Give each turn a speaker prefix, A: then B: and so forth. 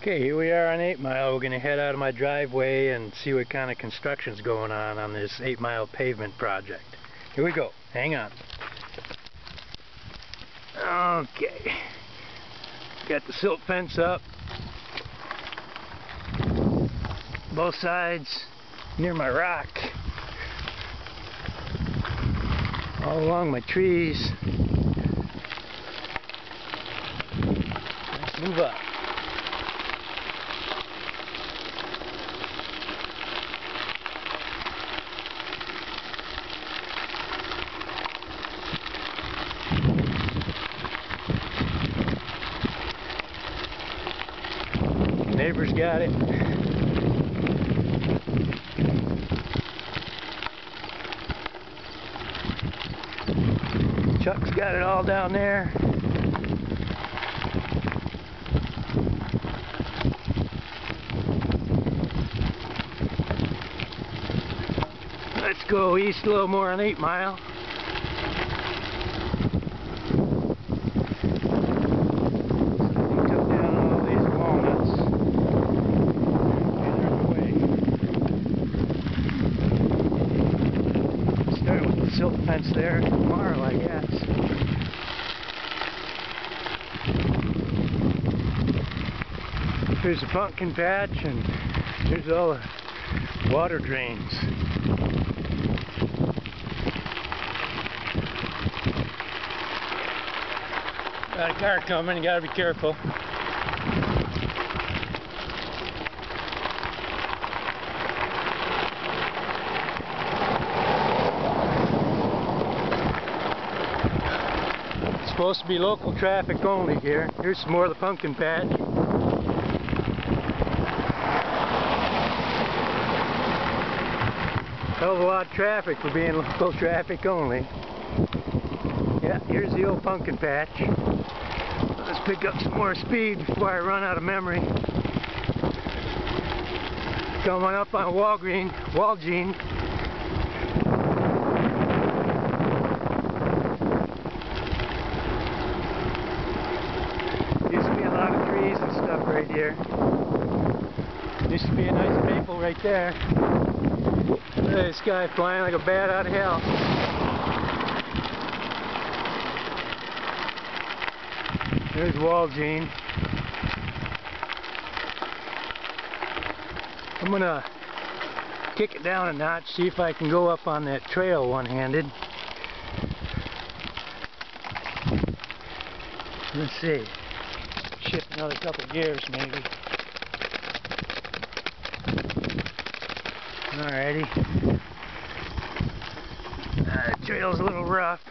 A: Okay, here we are on 8 Mile. We're going to head out of my driveway and see what kind of construction's going on this 8 Mile pavement project. Here we go. Hang on. Okay. Got the silt fence up. Both sides near my rock. All along my trees. Let's move up. Neighbor's got it. Chuck's got it all down there. Let's go east a little more on 8 Mile. Silt fence there tomorrow, I guess. Here's the pumpkin patch, and here's all the water drains. Got a car coming, you gotta be careful. Supposed to be local traffic only here. Here's some more of the pumpkin patch. Hell of a lot of traffic for being local traffic only. Yeah, here's the old pumpkin patch. Let's pick up some more speed before I run out of memory. Coming up on Walgene. Right here. Used to be a nice maple right there. Look at this guy flying like a bat out of hell. There's Walgene. I'm gonna kick it down a notch, see if I can go up on that trail one-handed. Let's see. Shift another couple gears maybe. Alrighty. The trail's a little rough.